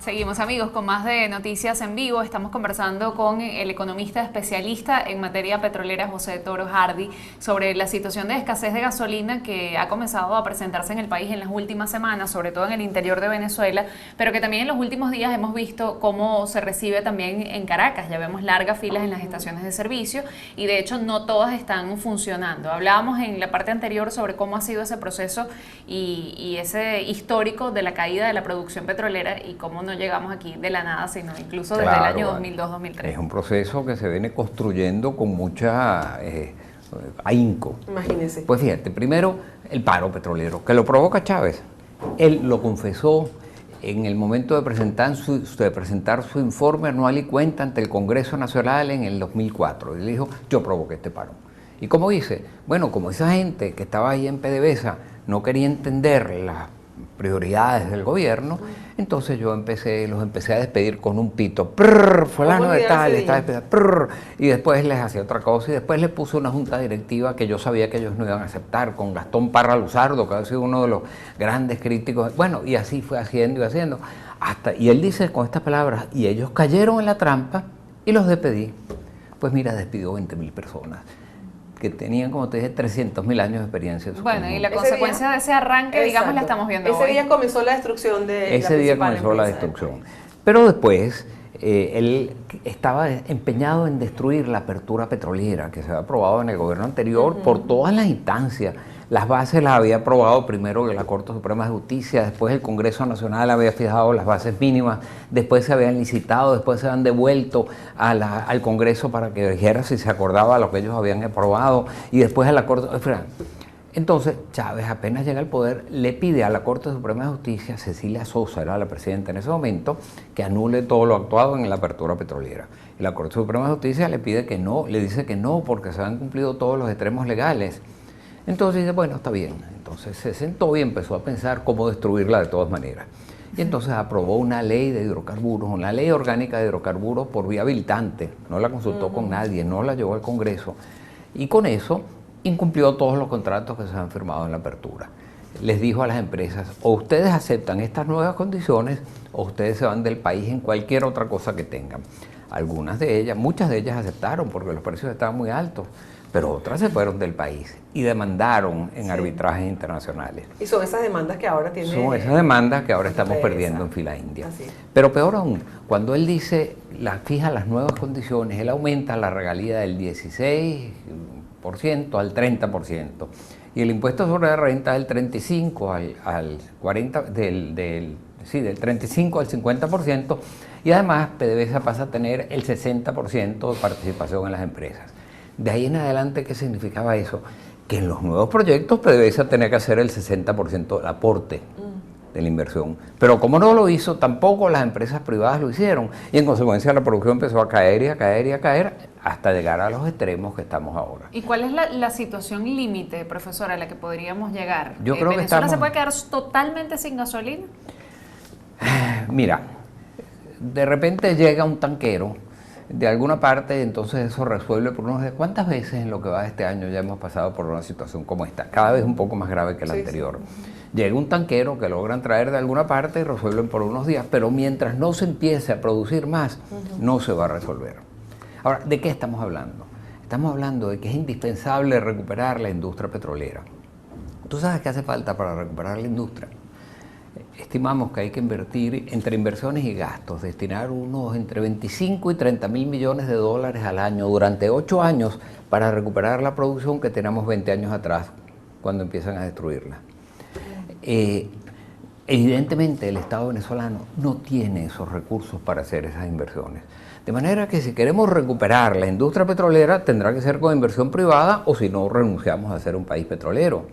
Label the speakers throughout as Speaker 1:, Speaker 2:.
Speaker 1: Seguimos amigos con más de Noticias en Vivo. Estamos conversando con el economista especialista en materia petrolera José Toro Hardy sobre la situación de escasez de gasolina que ha comenzado a presentarse en el país en las últimas semanas, sobre todo en el interior de Venezuela, pero que también en los últimos días hemos visto cómo se recibe también en Caracas. Ya vemos largas filas en las estaciones de servicio y de hecho no todas están funcionando. Hablábamos en la parte anterior sobre cómo ha sido ese proceso y ese histórico de la caída de la producción petrolera y cómo no llegamos aquí de la nada, sino incluso desde el año 2002-2003.
Speaker 2: Es un proceso que se viene construyendo con mucha ahínco.
Speaker 3: Imagínese.
Speaker 2: Pues fíjate, primero el paro petrolero, que lo provoca Chávez. Él lo confesó en el momento de presentar su informe anual y cuenta ante el Congreso Nacional en el 2004. Él dijo, yo provoqué este paro. ¿Y cómo dice? Bueno, como esa gente que estaba ahí en PDVSA no quería entender las prioridades del gobierno, entonces yo los empecé a despedir con un pito, fulano de tal, está despedido, y después les hacía otra cosa, y después les puse una junta directiva que yo sabía que ellos no iban a aceptar, con Gastón Parra Luzardo, que ha sido uno de los grandes críticos, bueno, y así fue haciendo y haciendo, y él dice con estas palabras, y ellos cayeron en la trampa y los despedí. Pues mira, despidió 20.000 personas que tenían, como te dije, 300.000 años de experiencia.
Speaker 1: Bueno, y la consecuencia de ese arranque, digamos, la estamos viendo hoy.
Speaker 3: Ese día comenzó la destrucción de
Speaker 2: Ese día comenzó la destrucción. Pero después, él estaba empeñado en destruir la apertura petrolera que se había aprobado en el gobierno anterior por todas las instancias. Las bases las había aprobado primero la Corte Suprema de Justicia, después el Congreso Nacional había fijado las bases mínimas, después se habían licitado, después se habían devuelto al Congreso para que dijera si se acordaba lo que ellos habían aprobado, y después a la Corte... Entonces, Chávez apenas llega al poder, le pide a la Corte Suprema de Justicia, Cecilia Sosa era la presidenta en ese momento, que anule todo lo actuado en la apertura petrolera. Y la Corte Suprema de Justicia le pide que no, le dice que no, porque se han cumplido todos los extremos legales. Entonces dice, bueno, está bien. Entonces se sentó y empezó a pensar cómo destruirla de todas maneras. Y entonces aprobó una ley de hidrocarburos, una ley orgánica de hidrocarburos por vía habilitante. No la consultó con nadie, no la llevó al Congreso. Y con eso incumplió todos los contratos que se han firmado en la apertura. Les dijo a las empresas, o ustedes aceptan estas nuevas condiciones, o ustedes se van del país en cualquier otra cosa que tengan. Algunas de ellas, muchas de ellas aceptaron porque los precios estaban muy altos, pero otras se fueron del país y demandaron en arbitrajes internacionales.
Speaker 3: Y son esas demandas que ahora tiene...
Speaker 2: Son esas demandas que ahora estamos perdiendo en fila india.
Speaker 3: Así.
Speaker 2: Pero peor aún, cuando él dice, fija las nuevas condiciones, él aumenta la regalía del 16% al 30%. Y el impuesto sobre la renta del 35 al 40, del 35 al 50%, y además PDVSA pasa a tener el 60% de participación en las empresas. De ahí en adelante, ¿qué significaba eso? Que en los nuevos proyectos PDVSA tenía que hacer el 60% del aporte de la inversión. Pero como no lo hizo, tampoco las empresas privadas lo hicieron. Y en consecuencia la producción empezó a caer y a caer y a caer hasta llegar a los extremos que estamos ahora.
Speaker 1: ¿Y cuál es la situación límite, profesora, a la que podríamos llegar?
Speaker 2: Yo creo que
Speaker 1: ¿Venezuela se puede quedar totalmente sin gasolina?
Speaker 2: Mira, de repente llega un tanquero de alguna parte, entonces eso resuelve por unos... ¿Cuántas veces en lo que va de este año ya hemos pasado por una situación como esta? Cada vez un poco más grave que la anterior. Llega un tanquero que logran traer de alguna parte y resuelven por unos días, pero mientras no se empiece a producir más, no se va a resolver. Ahora, ¿de qué estamos hablando? Estamos hablando de que es indispensable recuperar la industria petrolera. ¿Tú sabes qué hace falta para recuperar la industria? Estimamos que hay que invertir, entre inversiones y gastos, destinar unos entre 25 y 30.000 millones de dólares al año durante 8 años para recuperar la producción que teníamos 20 años atrás, cuando empiezan a destruirla. Evidentemente el Estado venezolano no tiene esos recursos para hacer esas inversiones. De manera que si queremos recuperar la industria petrolera, tendrá que ser con inversión privada, o si no, renunciamos a ser un país petrolero.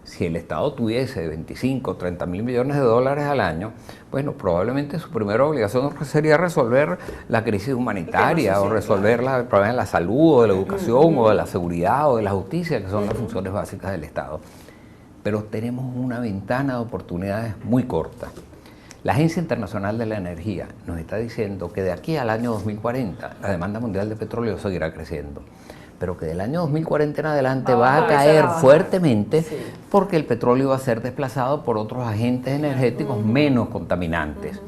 Speaker 2: Si el Estado tuviese 25 o 30.000 millones de dólares al año, bueno, probablemente su primera obligación sería resolver la crisis humanitaria o resolver el problema de la salud o de la educación o de la seguridad o de la justicia, que son las funciones básicas del Estado. Pero tenemos una ventana de oportunidades muy corta. La Agencia Internacional de la Energía nos está diciendo que de aquí al año 2040 la demanda mundial de petróleo seguirá creciendo, pero que del año 2040 en adelante va a caer fuertemente porque el petróleo va a ser desplazado por otros agentes energéticos menos contaminantes.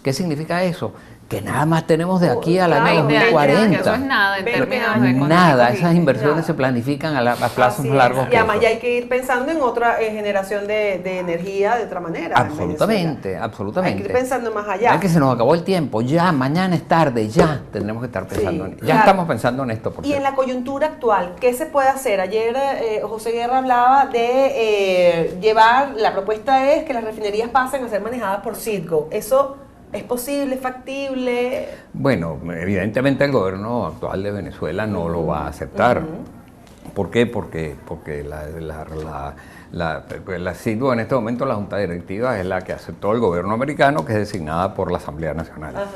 Speaker 2: ¿Qué significa eso? Que nada más tenemos de aquí al año
Speaker 1: 20 años,
Speaker 2: 2040.
Speaker 1: eso es nada en
Speaker 3: 20
Speaker 1: términos
Speaker 3: años.
Speaker 1: económicos.
Speaker 2: Nada,
Speaker 1: y-
Speaker 2: esas inversiones
Speaker 3: nada.
Speaker 2: se planifican a plazos
Speaker 3: Así
Speaker 2: más
Speaker 3: es.
Speaker 2: largos
Speaker 3: Y
Speaker 2: que
Speaker 3: además
Speaker 2: eso.
Speaker 3: ya hay que ir pensando en otra generación de energía de otra manera. en
Speaker 2: Absolutamente,
Speaker 3: Venezuela.
Speaker 2: absolutamente.
Speaker 3: Hay que ir pensando más allá.
Speaker 2: Ya que se nos acabó el tiempo, ya, mañana es tarde, ya tendremos que estar pensando
Speaker 3: Sí,
Speaker 2: en Ya
Speaker 3: claro.
Speaker 2: estamos pensando en esto, por
Speaker 3: Y en
Speaker 2: cierto.
Speaker 3: la coyuntura actual, ¿qué se puede hacer? Ayer José Guerra hablaba de llevar, la propuesta es que las refinerías pasen a ser manejadas por Citgo. ¿Eso es posible, factible?
Speaker 2: Bueno, evidentemente el gobierno actual de Venezuela no lo va a aceptar. ¿Por qué? Porque la Citgo en este momento, la Junta Directiva, es la que aceptó el gobierno americano, que es designada por la Asamblea Nacional.
Speaker 3: Ajá.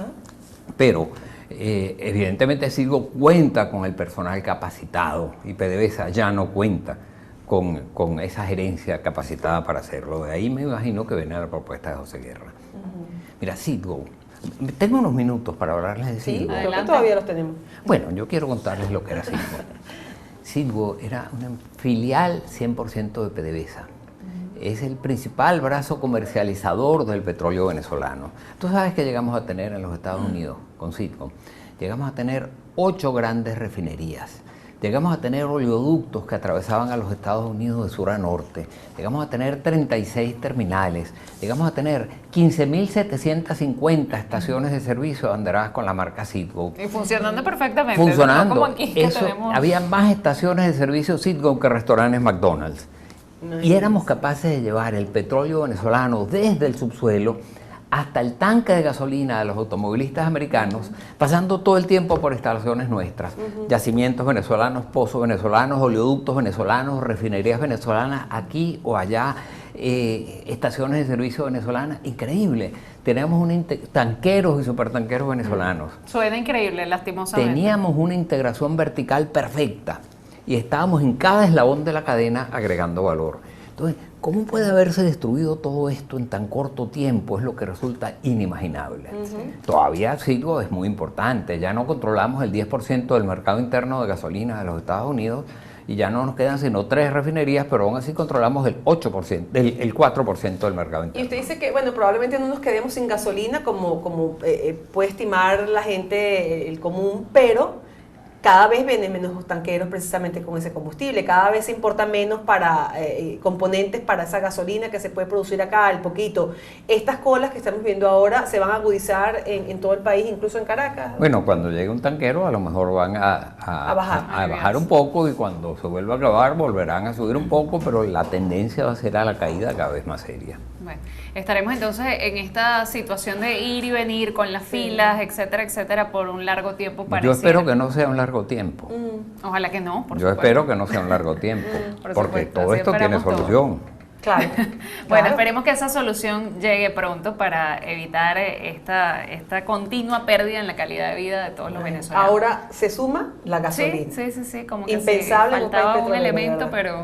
Speaker 2: Pero evidentemente Citgo cuenta con el personal capacitado y PDVSA ya no cuenta con esa gerencia capacitada para hacerlo. De ahí me imagino que viene la propuesta de José Guerra. Mira, Citgo, tengo unos minutos para hablarles de
Speaker 3: Sí,
Speaker 2: Citgo.
Speaker 3: creo que
Speaker 1: Adelante.
Speaker 3: todavía los tenemos.
Speaker 2: Bueno, yo quiero contarles lo que era Citgo. Citgo era una filial 100% de PDVSA. Es el principal brazo comercializador del petróleo venezolano. Tú sabes que llegamos a tener en los Estados Unidos con Citgo, llegamos a tener 8 grandes refinerías. Llegamos a tener oleoductos que atravesaban a los Estados Unidos de sur a norte. Llegamos a tener 36 terminales. Llegamos a tener 15.750 estaciones de servicio abanderadas con la marca Citgo.
Speaker 1: Y funcionando perfectamente.
Speaker 2: Funcionando.
Speaker 1: No como aquí que
Speaker 2: Eso,
Speaker 1: tenemos...
Speaker 2: había más estaciones de servicio Citgo que restaurantes McDonald's. Y éramos capaces de llevar el petróleo venezolano desde el subsuelo hasta el tanque de gasolina de los automovilistas americanos, pasando todo el tiempo por instalaciones nuestras, yacimientos venezolanos, pozos venezolanos, oleoductos venezolanos, refinerías venezolanas, aquí o allá, estaciones de servicio venezolanas, increíble. Teníamos tanqueros y supertanqueros venezolanos.
Speaker 1: Suena increíble, lastimosamente.
Speaker 2: Teníamos una integración vertical perfecta y estábamos en cada eslabón de la cadena agregando valor. Entonces, ¿cómo puede haberse destruido todo esto en tan corto tiempo? Es lo que resulta inimaginable. Todavía Citgo es muy importante. Ya no controlamos el 10% del mercado interno de gasolina de los Estados Unidos y ya no nos quedan sino 3 refinerías, pero aún así controlamos el 8%, el 4% del mercado
Speaker 3: Y
Speaker 2: interno.
Speaker 3: usted dice que, bueno, probablemente no nos quedemos sin gasolina como puede estimar la gente, el común, pero cada vez vienen menos tanqueros precisamente con ese combustible, cada vez se importa menos para componentes para esa gasolina que se puede producir acá, el poquito. Estas colas que estamos viendo ahora se van a agudizar en todo el país, incluso en Caracas.
Speaker 2: Bueno, cuando llegue un tanquero a lo mejor van a
Speaker 3: bajar.
Speaker 2: bajar un poco y cuando se vuelva a acabar volverán a subir un poco, pero la tendencia va a ser a la caída cada vez más seria.
Speaker 1: Bueno, estaremos entonces en esta situación de ir y venir con las filas, etcétera, por un largo tiempo.
Speaker 2: Yo
Speaker 1: pareciera.
Speaker 2: espero que no sea un largo tiempo.
Speaker 1: Ojalá que no, por
Speaker 2: Yo
Speaker 1: supuesto.
Speaker 2: espero que no sea un largo tiempo,
Speaker 1: Por
Speaker 2: porque
Speaker 1: supuesto,
Speaker 2: todo
Speaker 1: así
Speaker 2: esto tiene
Speaker 1: esperamos todo.
Speaker 2: solución.
Speaker 3: Claro.
Speaker 1: Bueno,
Speaker 3: Claro.
Speaker 1: esperemos que esa solución llegue pronto para evitar esta continua pérdida en la calidad de vida de todos los venezolanos.
Speaker 3: Ahora se suma la gasolina.
Speaker 1: Sí, como que
Speaker 3: Impensable
Speaker 1: sí,
Speaker 3: en un
Speaker 1: faltaba
Speaker 3: país
Speaker 1: un
Speaker 3: petrolero,
Speaker 1: elemento,
Speaker 3: ¿verdad?
Speaker 1: pero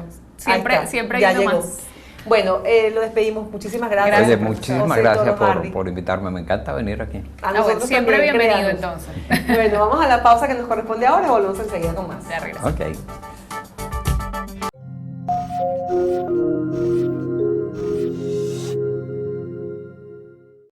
Speaker 3: Ahí está,
Speaker 1: siempre
Speaker 3: ya
Speaker 1: hay uno
Speaker 3: llegó.
Speaker 1: más.
Speaker 3: Bueno, lo despedimos. Muchísimas gracias.
Speaker 1: Gracias,
Speaker 2: Oye, muchísimas
Speaker 3: José
Speaker 2: gracias
Speaker 3: Toro Hardy.
Speaker 2: por invitarme. Me encanta venir aquí.
Speaker 3: A
Speaker 1: bueno,
Speaker 3: nosotros
Speaker 1: siempre
Speaker 3: también,
Speaker 1: bienvenido,
Speaker 3: créanos.
Speaker 1: entonces.
Speaker 3: Bueno, vamos a la pausa que nos corresponde ahora y volvemos enseguida con más.
Speaker 1: Ya regreso.
Speaker 2: Ok.